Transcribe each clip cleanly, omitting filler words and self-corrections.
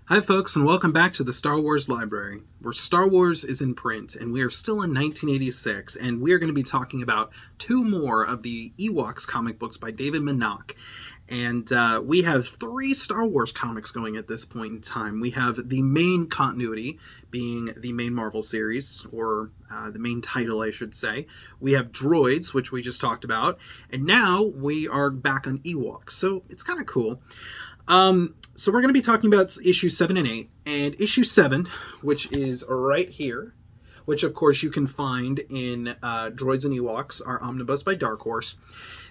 Hi, folks, and welcome back to the Star Wars Library, where Star Wars is in print, and we are still in 1986, and we are going to be talking about two more of the Ewoks comic books by David Manak. And we have three Star Wars comics going at this point in time. We have the main continuity, being the main Marvel series, or the main title, I should say. We have Droids, which we just talked about, and now we are back on Ewoks, so it's kind of cool. So we're going to be talking about issue 7 and 8, and issue 7, which is right here, which of course you can find in Droids and Ewoks, our omnibus by Dark Horse.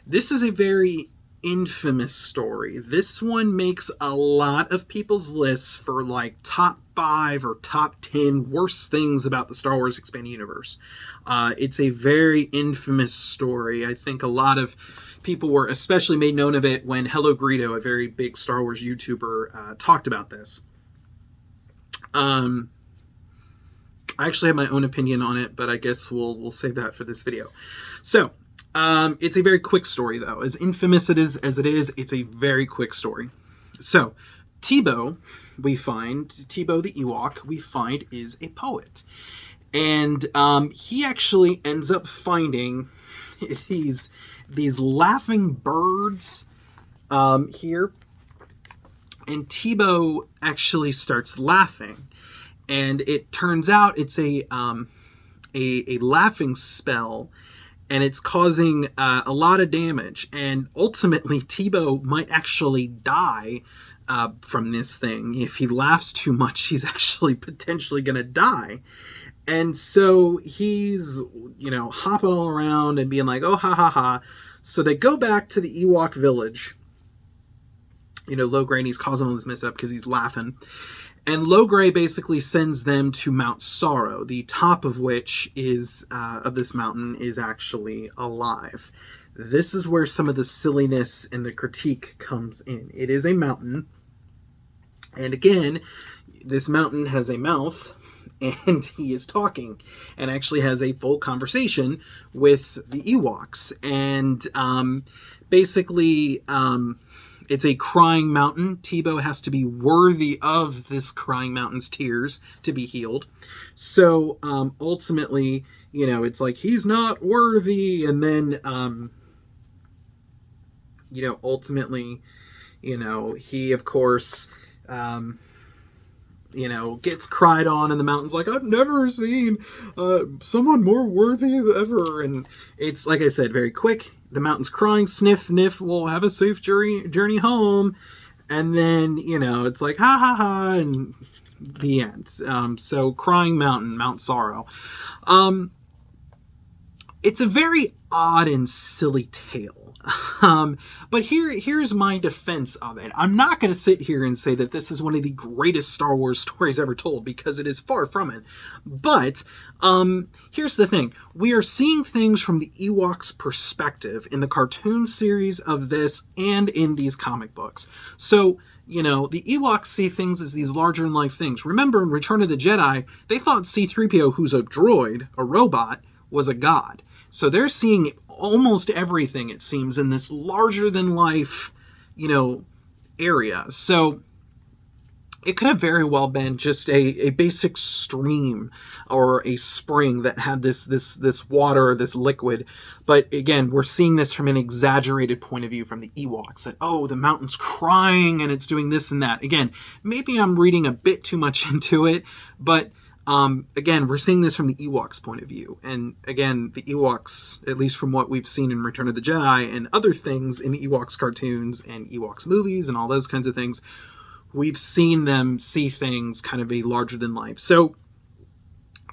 This is a very infamous story. This one makes a lot of people's lists for like top 5 or top 10 worst things about the Star Wars Expanded Universe. It's a very infamous story. I think a lot of people were especially made known of it when Hello Greedo, a very big Star Wars YouTuber, talked about this. I actually have my own opinion on it, but I guess we'll save that for this video. So, it's a very quick story, though. As infamous as it is, it's a very quick story. So, Teebo the Ewok, we find is a poet. And he actually ends up finding these laughing birds here. And Teebo actually starts laughing. And it turns out it's a laughing spell, and it's causing a lot of damage. And ultimately, Teebo might actually die from this thing. If he laughs too much, he's actually potentially going to die. And so he's, hopping all around and being like, oh, ha, ha, ha. So they go back to the Ewok village. Logray, and he's causing all this mess up because he's laughing. And Logray basically sends them to Mount Sorrow, the top of which of this mountain is actually alive. This is where some of the silliness and the critique comes in. It is a mountain. And again, this mountain has a mouth, and he is talking and actually has a full conversation with the Ewoks. And basically, it's a crying mountain. Teebo has to be worthy of this crying mountain's tears to be healed. So ultimately, it's like he's not worthy. And then, ultimately, he, of course, gets cried on, and the mountain's like, I've never seen someone more worthy ever. And it's, like I said, very quick. The mountain's crying, sniff, niff, we'll have a safe journey home. And then, it's like, ha, ha, ha, and the end. So, crying mountain, Mount Sorrow. It's a very odd and silly tale. But here's my defense of it. I'm not going to sit here and say that this is one of the greatest Star Wars stories ever told, because it is far from it. But here's the thing. We are seeing things from the Ewoks' perspective in the cartoon series of this and in these comic books. So, the Ewoks see things as these larger-than-life things. Remember, in Return of the Jedi, they thought C-3PO, who's a droid, a robot, was a god. So they're seeing almost everything, it seems, in this larger-than-life, area. So it could have very well been just a basic stream or a spring that had this water, this liquid. But again, we're seeing this from an exaggerated point of view from the Ewoks, that, oh, the mountain's crying and it's doing this and that. Again, maybe I'm reading a bit too much into it, but again, we're seeing this from the Ewoks' point of view. And again, the Ewoks, at least from what we've seen in Return of the Jedi and other things in the Ewoks cartoons and Ewoks movies and all those kinds of things, we've seen them see things kind of a larger than life. So,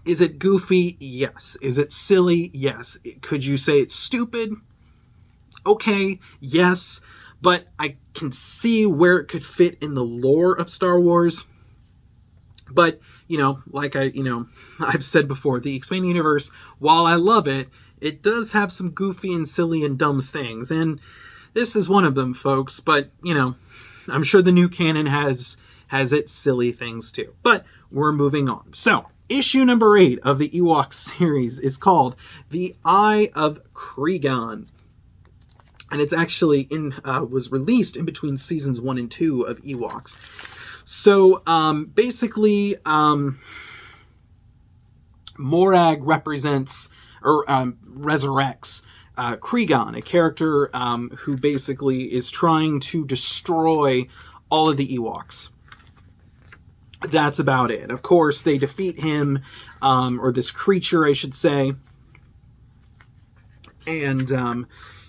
is it goofy? Yes. Is it silly? Yes. Could you say it's stupid? Okay, yes. But I can see where it could fit in the lore of Star Wars. But, like I've said before, the Expanded Universe, while I love it, it does have some goofy and silly and dumb things. And this is one of them, folks. But, I'm sure the new canon has its silly things too. But we're moving on. So, issue number 8 of the Ewoks series is called The Eye of Kregon. And it's actually was released in between seasons 1 and 2 of Ewoks. So basically, Morag represents or resurrects Cregan, a character who basically is trying to destroy all of the Ewoks. That's about it. Of course, they defeat him, or this creature, I should say, and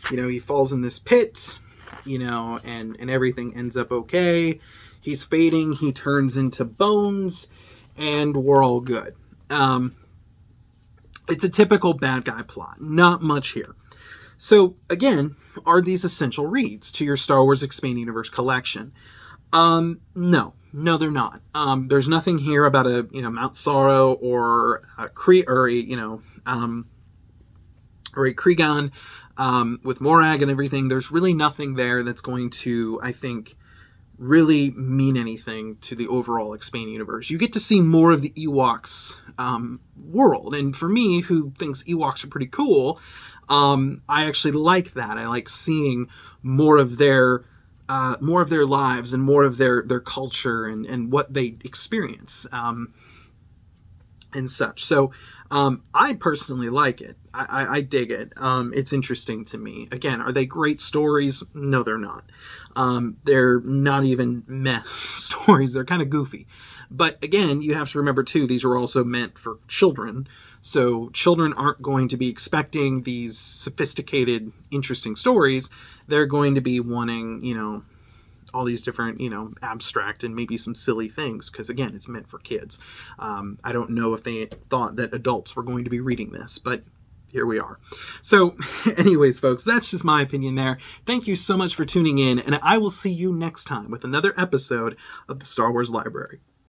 he falls in this pit, and everything ends up okay. He's fading. He turns into bones, and we're all good. It's a typical bad guy plot. Not much here. So, again, are these essential reads to your Star Wars Expanded Universe collection? No, they're not. There's nothing here about a Mount Sorrow or a Cregan with Morag and everything. There's really nothing there that's going to, I think, really mean anything to the overall Expanded Universe. You get to see more of the Ewoks world, and for me, who thinks Ewoks are pretty cool, I actually like that. I like seeing more of their lives and more of their culture and what they experience and such. So I personally like it. I dig it. It's interesting to me. Again, are they great stories? No, they're not. They're not even meh stories. They're kind of goofy. But again, you have to remember too, these are also meant for children. So children aren't going to be expecting these sophisticated, interesting stories. They're going to be wanting, all these different, abstract and maybe some silly things, because again, it's meant for kids. I don't know if they thought that adults were going to be reading this, but here we are. So anyways, folks, that's just my opinion there. Thank you so much for tuning in, and I will see you next time with another episode of the Star Wars Library.